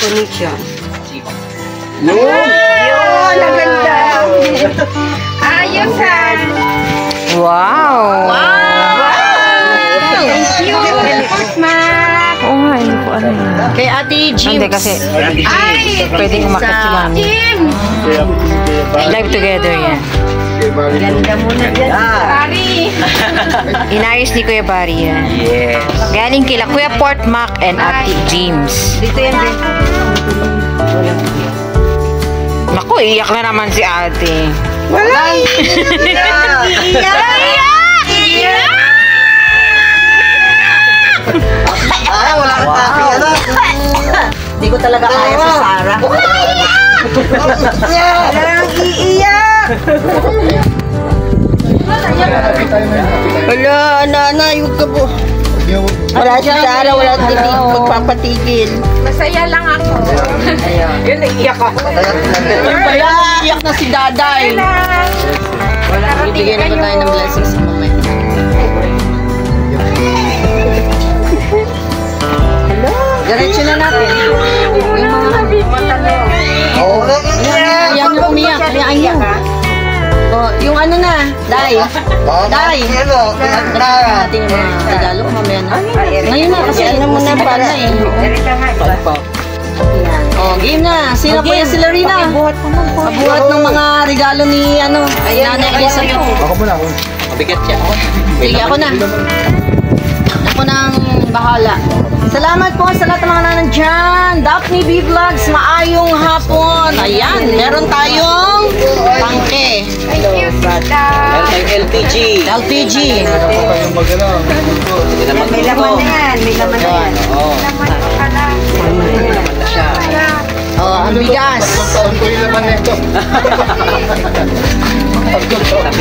connection. Yun! Naganda! Ayos ha! Wow! Thank you! Oo nga, hindi ko ano yun. Kay Ate Jims. Hindi kasi Ay! pwedeng umakit si Mami. Jim! Live together yan. Ganda mo na dyan. Pari! Inayos ni Kuya Barry yan. Yes. Galing kila Kuya Portmac and Ate James. Dito yan, Ben. Naku, iyak na naman si ate. Wala! Iyak! Ay, wala kang copy. Hindi ko talaga kaya sa Sarah. Walang iiyak! Wala, nanay, huwag ka po. Wala si Sarah, wala si magpapatigil. Masaya lang ako. Yun, naiiyak ako. Kaya iyak na si Daday. Bibigyan naman tayo ng blessings sa mamaya. Diretso na natin. Yung mga matanong. Yan yung umiyak. Kayaan nyo. Oh, yung ano na, Day. Day. Natin yung mga regalo mamaya na. Ngayon na kasi ano mo na para eh. Oh, game na. Sino po yan? Sila Rina. Pabuhat ng mga regalo ni ano, Nanay Elisa po. Ako muna ako. Mabigat siya. Sige, ako na. Ako nang bahala. Salamat po sa lahat ng mga nandiyan. Daphne B Vlogs, maayong hapon. Ayan, meron tayong tangke. Thank you, Sita. Meron tayong LPG. LPG. May laman na yan. May laman na yan. Oo. Laman na pala. Naman na siya. Oh, ang bigas.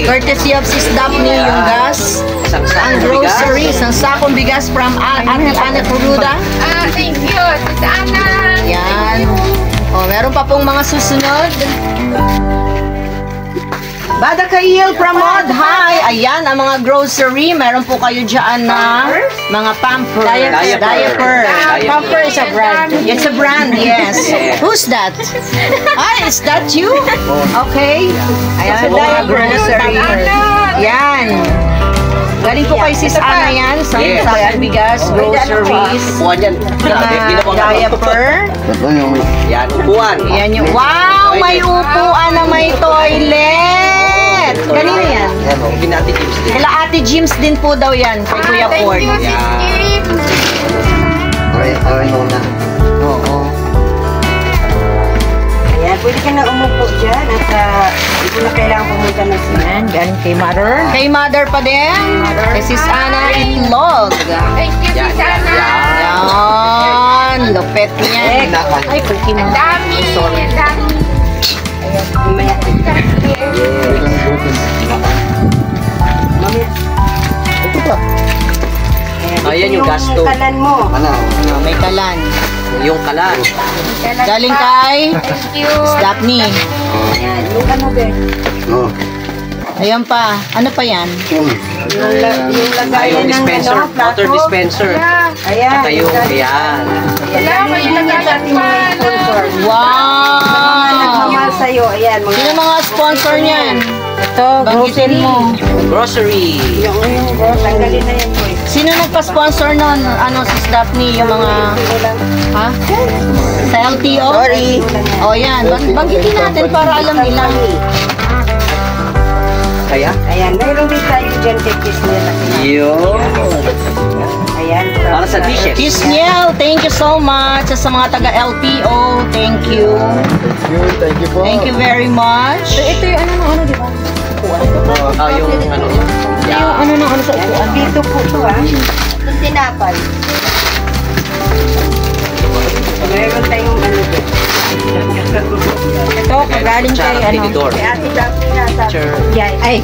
Courtesy of Sis Daphne, yung gas. Ang groceries, ang sakong bigas from Ate Ana Puruda. Thank you, Sita Ana. Yan. Oh, meron pa pong mga susunod. Bada Kail from Mod High. Ayan, ang mga grocery. Meron po kayo dyan na mga pampers. Diaper. Pamper is a brand. It's a brand, yes. Who's that? Ay, is that you? Okay. Ayan, mga grocery. Yan. Galing po kay Sis Ana yan. Sa bigas, groceries. Upuan yan. Diaper. Yan, upuan. Yan yung, wow, may upuan na may toilet. Kanina yan? Yan, o. Binati James din. Kala Ate Jims din po daw yan. Kay Kuya Thank Ford. you, Sis Kim. Okay, muna. Oo. Ayan, pwede ka na umupo dyan at hindi ko na kailangan pumunta ng sila. Yan, galing kay Mother. Kay Mother pa din. Kay Sis Ana Itlog. Thank you, Yan, Sis yan, Ana. Yan. Lupet niya. Ay, pwede mo. Ang dami. Ang dami. Ayan, mamaya. Ito pa. Ayan yung gasto. Yung kalan mo. Ano? May kalan. Yung kalan. Galing kay Thank you. Daphne. Ayan, yung ano, Ben? Oh. Ayan pa. Ano pa yan? Yung lagayan Yung ng dispenser. ano, plato. Water dispenser. Ayan. At yung, ayan. Wala, may lagayan pa. Wow! Nagmamahal sa'yo. Ayan, Sino mga sponsor niyan? Ito, Banggitin mo. Grocery. yung tanggalin na yan, boy. Sino nagpa-sponsor nun? Ano, Sis Daphne? Yung mga... Ha? Sa LTO? Sorry. O yan. Banggitin natin para alam nila. Kaya? Ayan, mayroon din tayo dyan kay Kiss nila. Yun. Ayan. Para sa dishes. Kisniel, thank you so much. Sa mga taga-LPO, thank you. Thank you po. Thank you very much. Ito yung ano, di ba? Yung ano. Yung ano sa upuan. Dito po ito, Yung tinapay. Mayroon tayong ano dyan. Ito, galing kay ano. Tinidor. Kay Ate Daphne na sabi. Sure. Ay,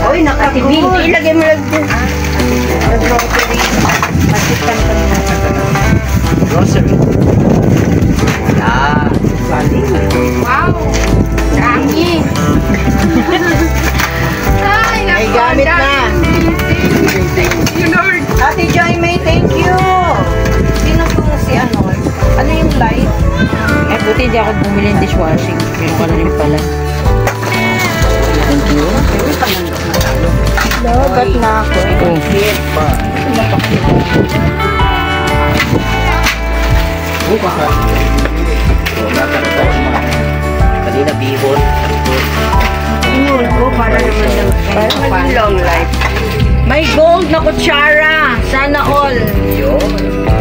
Uy, nakatibing. Ilagay mo lang dyan. Grocery. Masitan ka na. Grocery. Ah. Wow! Dami! Ay, May gamit na. Thank you, Lord. Ate Joy May, thank you. Sino po si ano? Ano yung hindi ako bumili ng dishwashing. Meron ka na rin pala. Thank you. Lobat na ako. Kanina bihon. Inul ko para naman long life. May gold na kutsara. Sana all.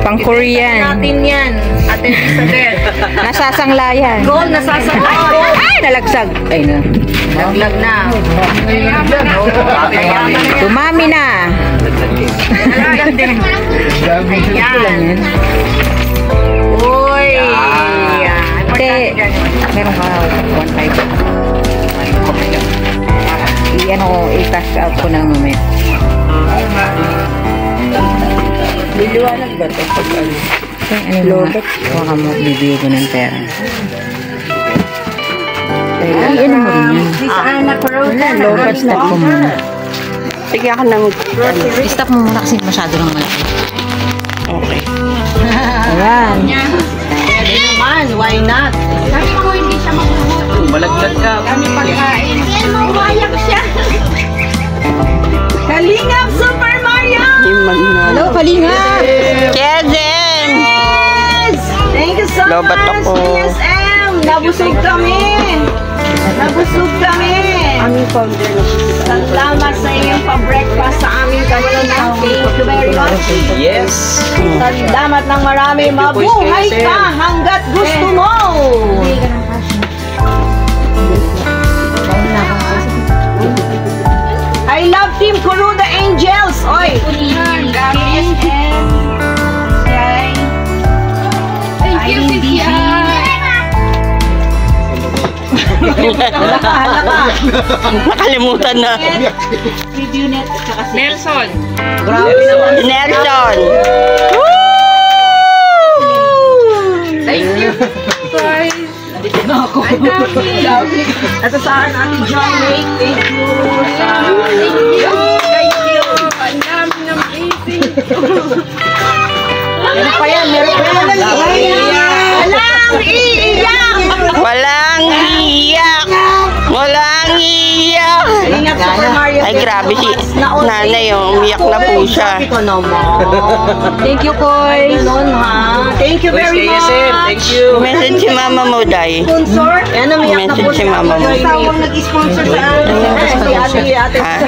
Pang Korean. Natin yan. Ate Elizabeth. Nasasanglayan. Gold na sasakot. Ay, nalagsag. Ay, na. Laglag na. Dumami na. Yan. Uy. Te, meron ka 1.5. I-cash out ko na mamaya. Liliwanag ba ito? Ano mga? Baka mo, bibigay ko ng pera. Ay, ano mo rin yan? Miss Ana Corona. Lobat, stop ko muna. Sige ako na Stop mo muna kasi masyado ng malaki. Okay. Ayan. Pwede naman. Why not? Sabi ko hindi siya magmumot. Malaglag ka. Kami pagkain. Umayak siya. Kalingap Super Mario! Hello, Kalinga! Kevin! Thank you so Lobat much, ako. PSM! Nabusog kami! Nabusog kami! Aming founder. Salamat sa inyong pa-breakfast sa aming kanina. Thank you very much. Yes. Salamat ng marami. Mabuhay ka hanggat gusto mo! I love Team Kuruda Angels! Oy! Thank you, Cynthia. Halaka! Nakalimutan na. Nelson. Nelson. Thank you. Guys. At saan natin John Wayne? Thank you! Thank you. Ang dami ng easy. Meron pa yan! Meron pa yan! Walang iiyak! Walang iyak. Walang iyak. Ingat Super Mario. Ay, grabe si nanay, oh. Umiyak na po siya. Sabi ko naman. Thank you, Koy! Ganun ha. Thank you very much. you. Message si mama mo, Day. Sponsor. Yan, umiyak na po Message si mama mo. Kasawang nag-sponsor sa atin. Si ate. Ah.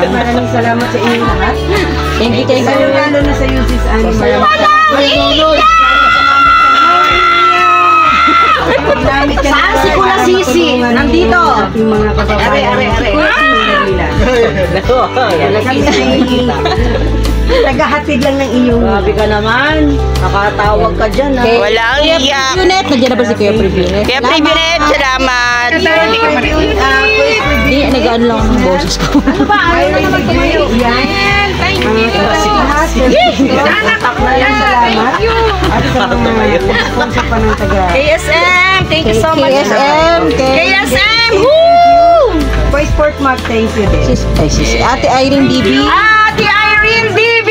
Maraming salamat sa inyo lahat. Thank you, thank you. Lalo na sa Yusis Ani. Saan si Kula Sisi? Nandito. Ating mga kababayan. Naghahatid lang ng iyong. Grabe ka naman. Nakatawag ka dyan ha. Walang iyak. Previewnet, nandiyan na ba si Kuya Previewnet? Kaya Pribinet, salamat. Hindi, nag-ano lang ang boses ko. Ano ba? Ano na naman kayo? Yan. Thank you. Tak na yan. Thank you. At sa mga sponsor pa ng taga. KSM, thank you so much. KSM, KSM, woo! Boy Sport Mark, thank you din. Ate Irene DB. Ate Irene DB!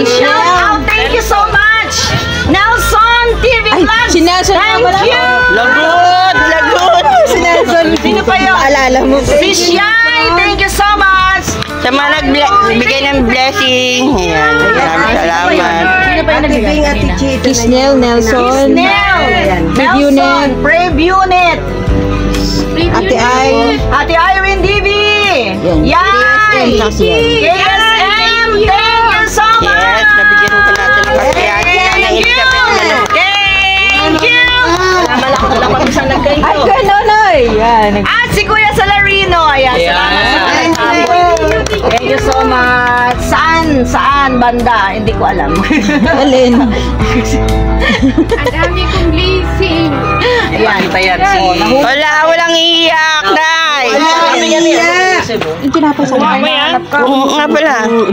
Shout out, thank you so much! Nelson TV Ay, Vlogs! si Nelson nga Thank pala. you! Lagot! Lagot! Si Nelson. Sino pa yun? Alala mo. Fish Yay! Thank you so much! Sa mga nagbigay ng blessing. Ayan, maraming salamat. Sino pa yung Ate Bing, nagbigay Ate kanina? Chita. Kisnel, Nelson. Nel! Nelson! Previewnet! Ate Ay. Ate Irene DB! Yan. Yay! KSM, kasi yan. KSM! Thank you so much! Yes, nabigyan po natin ng kasiyati ng Thank you! Elizabeth. Thank you! Malaman ko saan Ay, nagkayo. kanonoy. Yan. At si Kuya Salarino. Ayan, salamat sa pagkakabot. Thank you so much. Saan? Saan banda? Hindi ko alam. Alin. Ang dami kong blessing. Ayan. Walang iyak, Day. Yung tinapay sa mga. Oo nga pala. Yung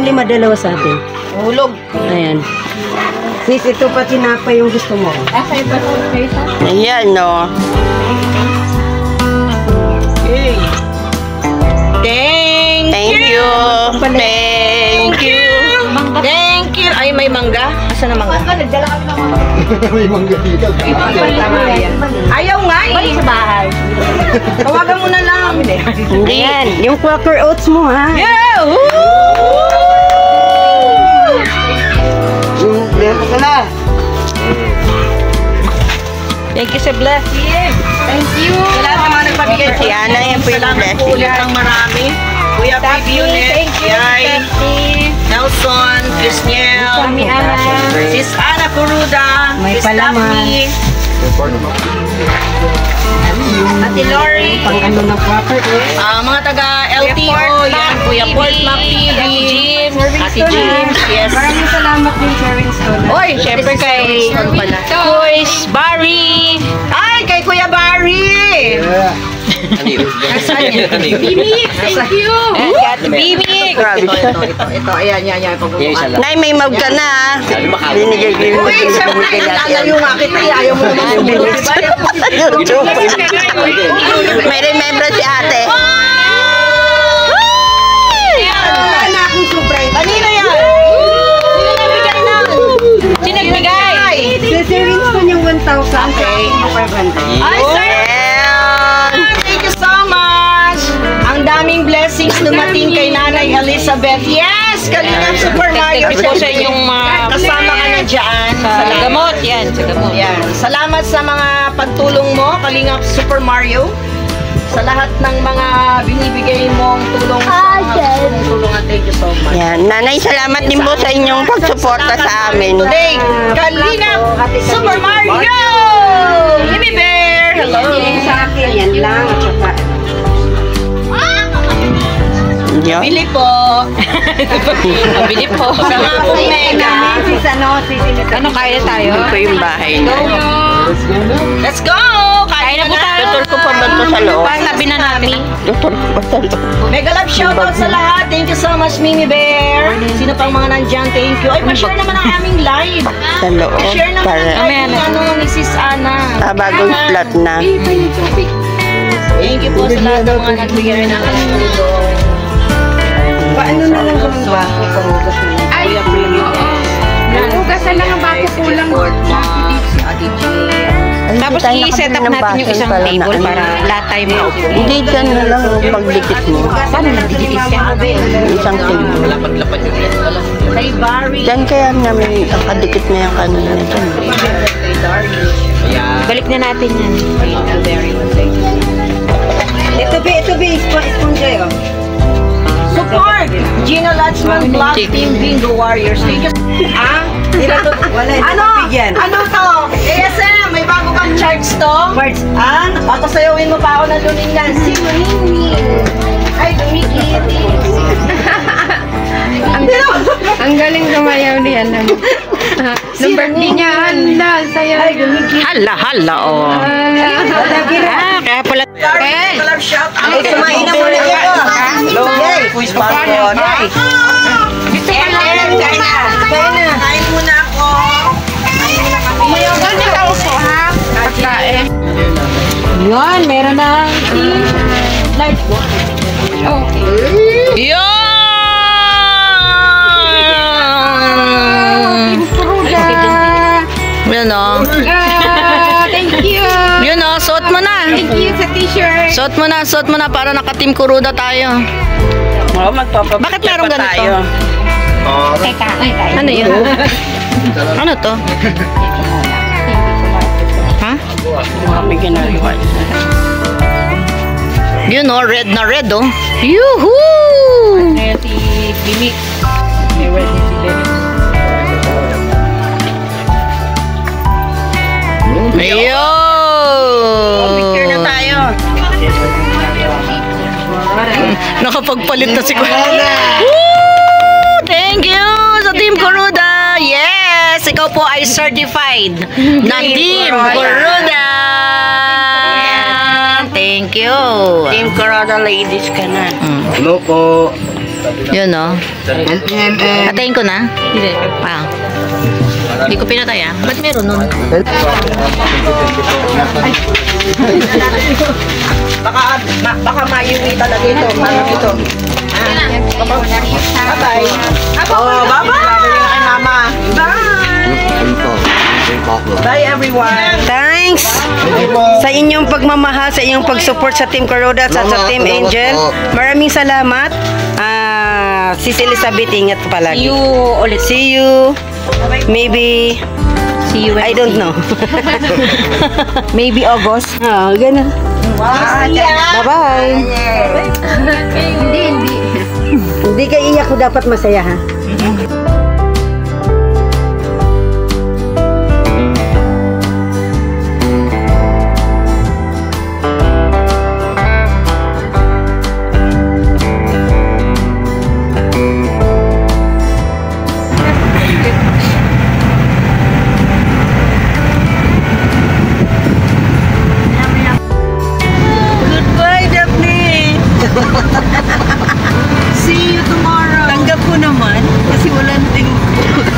lima, dalawa sa atin. Hulog. Ayan. Sis, ito pa tinapay yung gusto mo. Ayan, no. Thank Thank you. Thank you. Thank you. Ay, may mangga. Asa na mangga? May mangga dito. Ayaw nga eh. Sa bahay. Tawagan mo na lang. Ayan, yung Quaker Oats mo ha. Yeah! Meron ka na. Thank you sa blessing. Thank you. Sa lahat ng mga nagpabigay. Si Ana, yan po yung Salamat po blessing. ulit ng marami. Kuya Pibunit. Thank you, Yay. Nelson, Crisniel, Sis Ana Curuda, May Sis palaman. Daphne, Ate Lori, Pang ano ng Quaker Oats. mga taga LTO, yan, Kuya Port Mac TV, Ate James, yes. Maraming salamat din, Sir Winston. Oy, syempre kay Kuis Barry. Ay, kay Kuya Barry. Bimik, thank you. And got Bimik. Ito, ayan. Nay, may mug ka na ha. Binigay ko yung Uy, siyempre, lalayo nga kita, ayaw mo naman sumunod, diba? May remember si ate. Wala na akong surprise. Kanina yan? Sino nagbigay? Si Sir Winston yung 1,000. Okay. Ay, sir! Ayan. Thank you so much! Ang daming blessings dumating kay Nanay Elizabeth. Yes! Kalingap Super Mario. Thank you po sa inyong mga Kasama ka na dyan. sa gamot. Yan, sa gamot. Yan. Salamat sa mga pagtulong mo, Kalingap Super Mario. Sa lahat ng mga binibigay mong tulong sa mga tulungan. Thank you so much. Yan. Nanay, salamat din po sa inyong pagsuporta sa amin. Today, Kalingap Super Mario! Mimi Bear! Hello! Yung sa akin, yan lang. At saka, Yan. Bili po! Pabili po. Sa mga pong mega. Ano, kaya tayo? Ito po yung bahay na. Let's go! Kaya na po tayo. Tutol ko pa ba ito sa loob? Sabi na namin. Tutol ko pa sa loob. Mega love shoutout sa lahat. Thank you so much, Mimi Bear. Sino pang mga nandyan? Thank you. Ay, pa-share naman ang aming live. Sa loob. Pa-share naman ang Para live ni Sis Ana. bagong flat na. Thank you po sa lahat ng mga nagbigay ng tulong. paano na lang kung ba? Ay, Hugasan lang ang baso kulang. Tapos i-set up natin yung isang table para lahat tayo makaupo. Hindi dyan na lang yung pagdikit mo. Paano nagdidikit yan? Yung isang table. kay Barry. Dyan kaya namin nakadikit na yung kanina dyan. Kay Darius. Balik na natin yan. Thank you very much. Thank you. Ito be, sponge oh. Support! Gina Latchman Vlog Team Bingo Warriors. Thank you. Wala, Ano? Ano to? ASM, may bago kang charge to? Parts. Papasayawin mo pa ako ng luningan. Si Winnie. Ay, dumikit. Ang galing gumayaw niya naman. Nung birthday niya, hala, saya. Ay, dumikit. Hala, oh. Kaya pala. Love shout out. Ay, kumain na muna kayo. Yay! Quiz passport. Kain muna ako. Pagkain. Yun, meron na. Yun o. Thank you. Yun o, suot mo na. Thank you sa t-shirt. Suot mo na para naka-team Kuruda tayo. Bakit meron ganito? Ano yun? Ano to? Ha? Yun o, red na red o. Yuhuu! Ayun! Picture na tayo. Nakapagpalit na si Kuya. Thank you sa Team Kuruda. Yes! Ikaw po ay certified na Team Kuruda. Thank you. Team Corona ladies ka na. Hello po. Yun o. Patayin ko na? Hindi. Hindi ko pinatay ah. Ba't meron nun? Baka mayuwi talaga ito. Ano ito? Bye-bye. Oh, bye-bye. Kay Mama. Bye. Bye everyone. Thanks sa inyong pagmamahal, sa inyong pag-support sa Team Kuroda at sa Team Angel. Maraming salamat. Sis Elizabeth, ingat ka palagi. See you ulit. See you. Maybe See you. I don't know. Maybe August. Ganun. Bye-bye. Hindi. Hindi ka iyak ko, dapat masaya ha. Goodbye, Daphne! See you tomorrow. Tanggap ko naman kasi wala nating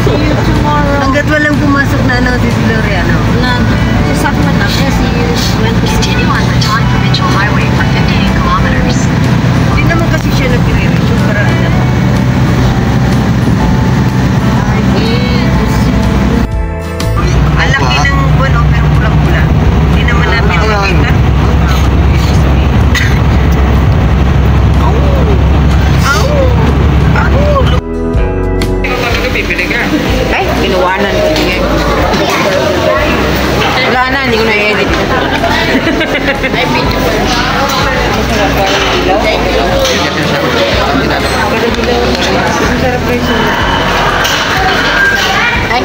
see you tomorrow. Hanggat walang pumasok na ano si Loriano. Sasakman na. See you. Continue on Baton Provincial Highway for 58 kilometers. Hindi naman kasi siya nagre-review para alam. Ang laki ng buwan, pero pulang-pula. Hindi naman namin makita. Ay, kinuwanan. Wala na, hindi ko na-edit. Ay, video. Ay.